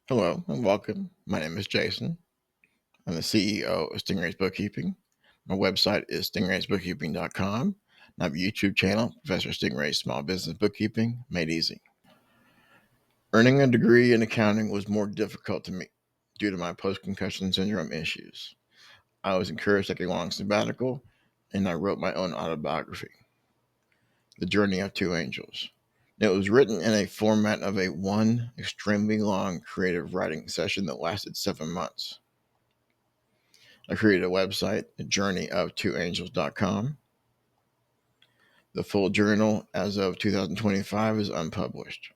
Hello and welcome. My name is Jason. I'm the CEO of Stingray's Bookkeeping. My website is stingraysbookkeeping.com. I have a YouTube channel, Professor Stingray's Small Business Bookkeeping Made Easy. Earning a degree in accounting was more difficult to me due to my post-concussion syndrome issues. I was encouraged to take a long sabbatical, and I wrote my own autobiography, The Journey of Two Angels. It was written in a format of one extremely long creative writing session that lasted 7 months. I created a website, journeyoftwoangels.com. The full journal as of 2025 is unpublished.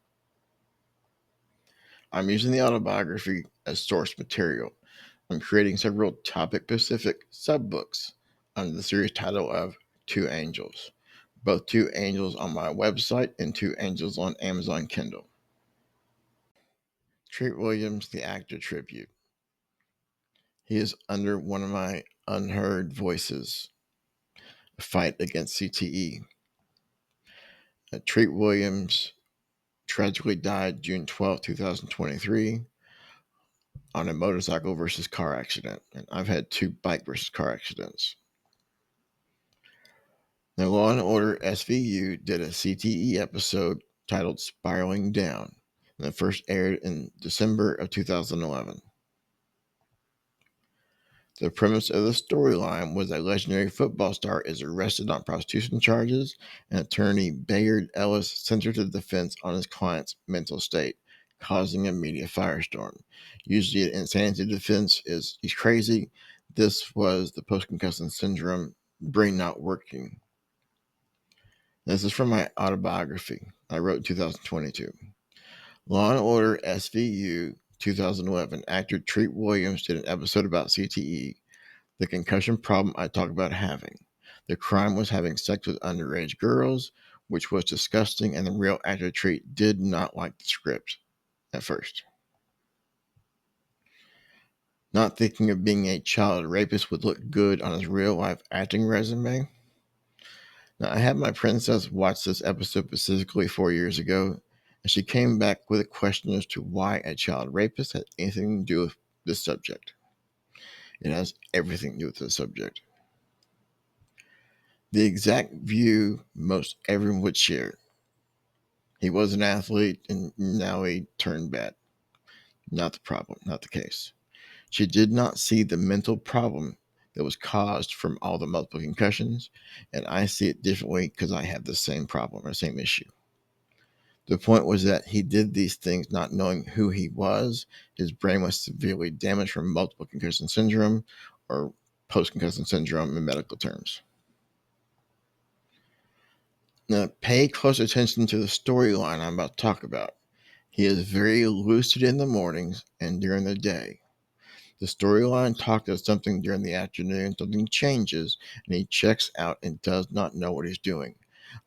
I'm using the autobiography as source material. I'm creating several topic-specific sub-books under the series title of Two Angels. Both Two Angels on my website and Two Angels on Amazon Kindle. Treat Williams, the actor tribute. He is under one of my unheard voices, a fight against CTE. Treat Williams tragically died June 12, 2023 on a motorcycle versus car accident. And I've had 2 bike versus car accidents. The Law Order SVU did a CTE episode titled Spiraling Down, and it first aired in December of 2011. The premise of the storyline was a legendary football star is arrested on prostitution charges, and attorney Bayard Ellis centered the defense on his client's mental state, causing a media firestorm. Usually an insanity defense is he's crazy. This was the post-concussion syndrome, brain not working. This is from my autobiography I wrote in 2022. Law & Order SVU 2011, actor Treat Williams did an episode about CTE, the concussion problem I talk about having. The crime was having sex with underage girls, which was disgusting, and the real actor Treat did not like the script at first. Not thinking of being a child rapist would look good on his real-life acting resume. Now, I had my princess watch this episode specifically 4 years ago, and she came back with a question as to why a child rapist had anything to do with this subject. It has everything to do with the subject. The exact view most everyone would share. He was an athlete, and now he turned bad. Not the problem, not the case. She did not see the mental problem that was caused from all the multiple concussions, and I see it differently because I have the same problem or same issue. The point was that he did these things not knowing who he was. His brain was severely damaged from multiple concussion syndrome, or post-concussion syndrome in medical terms. Now, pay close attention to the storyline I'm about to talk about. He is very lucid in the mornings and during the day. The storyline talks of something during the afternoon, something changes, and he checks out and does not know what he's doing.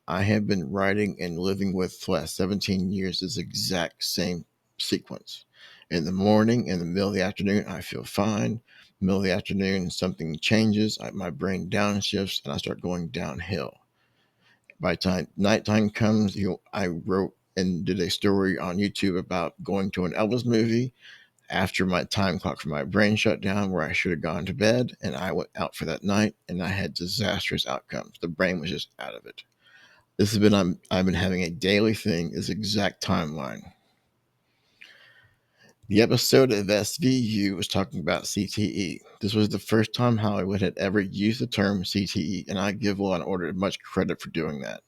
I have been writing and living with for the last 17 years this exact same sequence. In the morning, in the middle of the afternoon, I feel fine. Middle of the afternoon, something changes. My brain downshifts, and I start going downhill. By the time nighttime comes, I wrote and did a story on YouTube about going to an Elvis movie after my time clock for my brain shut down, where I should have gone to bed, and I went out for that night, and I had disastrous outcomes. The brain was just out of it. This has been I've been having a daily thing, this exact timeline. The episode of SVU was talking about CTE. This was the first time Hollywood had ever used the term CTE, and I give Law & Order much credit for doing that.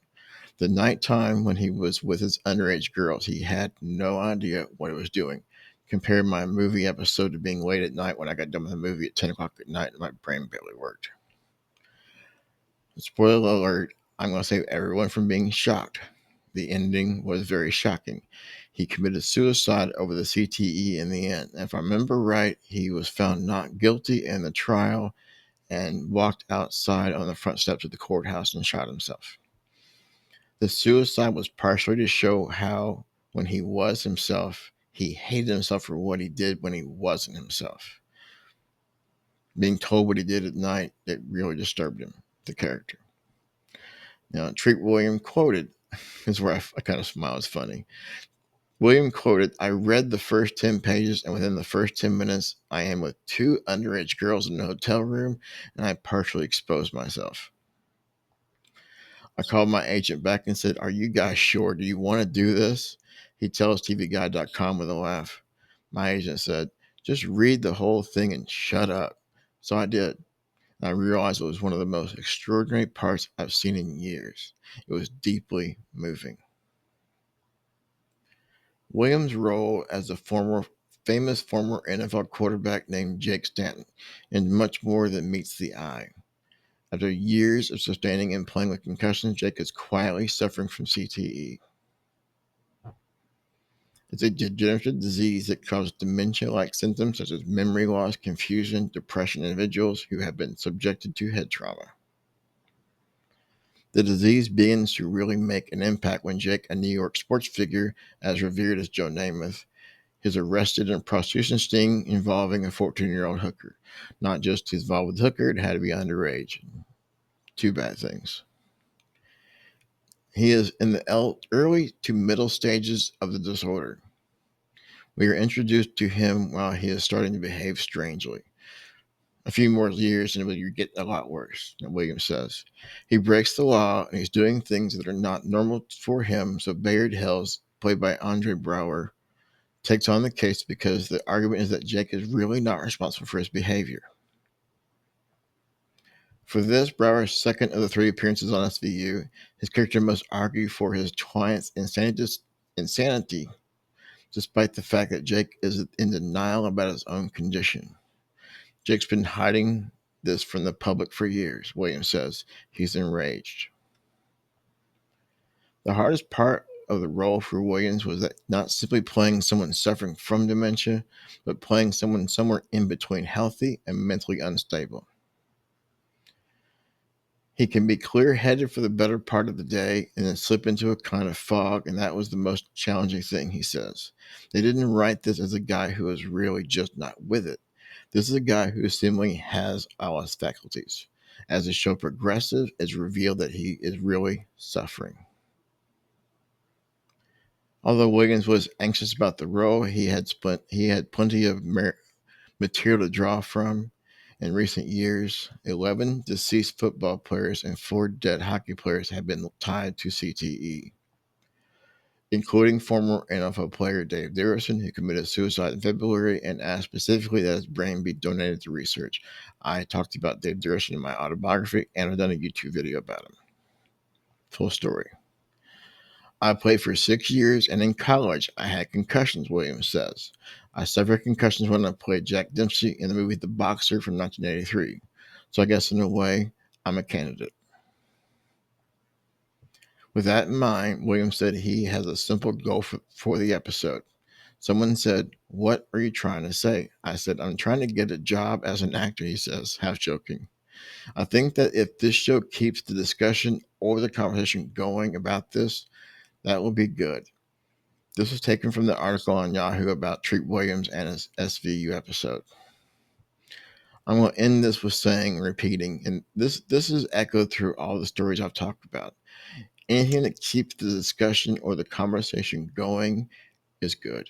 The nighttime when he was with his underage girls, he had no idea what he was doing. Compare my movie episode to being late at night when I got done with the movie at 10 o'clock at night and my brain barely worked. Spoiler alert, I'm going to save everyone from being shocked. The ending was very shocking. He committed suicide over the CTE in the end. And if I remember right, he was found not guilty in the trial and walked outside on the front steps of the courthouse and shot himself. The suicide was partially to show how, when he was himself, he hated himself for what he did when he wasn't himself. Being told what he did at night, it really disturbed him, the character. Now, Treat Williams quoted, is where I kind of smile, it's funny, William quoted, "I read the first 10 pages, and within the first 10 minutes, I am with two underage girls in a hotel room, and I partially exposed myself. I called my agent back and said, 'Are you guys sure? Do you want to do this?' He tells TVGuide.com with a laugh. My agent said, 'Just read the whole thing and shut up.' So I did. And I realized it was one of the most extraordinary parts I've seen in years. It was deeply moving." Williams' role as a famous former NFL quarterback named Jake Stanton is much more than meets the eye. After years of sustaining and playing with concussions, Jake is quietly suffering from CTE. It's a degenerative disease that causes dementia-like symptoms such as memory loss, confusion, depression in individuals who have been subjected to head trauma. The disease begins to really make an impact when Jake, a New York sports figure as revered as Joe Namath, is arrested in a prostitution sting involving a 14-year-old hooker. Not just his involved with the hooker, it had to be underage. Two bad things. He is in the early to middle stages of the disorder. We are introduced to him while he is starting to behave strangely. A few more years and it will get a lot worse, Williams says. He breaks the law and he's doing things that are not normal for him, so Bayard Hills, played by Andre Braugher, takes on the case because the argument is that Jake is really not responsible for his behavior. For this, Brower's second of the three appearances on SVU, his character must argue for his client's insanity, despite the fact that Jake is in denial about his own condition. Jake's been hiding this from the public for years, Williams says. He's enraged. The hardest part of the role for Williams was that not simply playing someone suffering from dementia, but playing someone somewhere in between healthy and mentally unstable. He can be clear-headed for the better part of the day and then slip into a kind of fog, and that was the most challenging thing, he says. They didn't write this as a guy who is really just not with it. This is a guy who seemingly has all his faculties. As the show progresses, it's revealed that he is really suffering. Although Wiggins was anxious about the role, he had plenty of material to draw from. In recent years, 11 deceased football players and 4 dead hockey players have been tied to CTE, including former NFL player Dave Derrison, who committed suicide in February and asked specifically that his brain be donated to research. I talked about Dave Derrison in my autobiography, and I've done a YouTube video about him. Full story. I played for 6 years, and in college, I had concussions, Williams says. I suffered concussions when I played Jack Dempsey in the movie The Boxer from 1983. So I guess in a way, I'm a candidate. With that in mind, Williams said he has a simple goal for the episode. Someone said, "What are you trying to say?" I said, "I'm trying to get a job as an actor," he says, half joking. I think that if this show keeps the discussion or the conversation going about this, that will be good. This was taken from the article on Yahoo about Treat Williams and his SVU episode. I'm going to end this with saying, repeating, and this is echoed through all the stories I've talked about. Anything that keeps the discussion or the conversation going is good.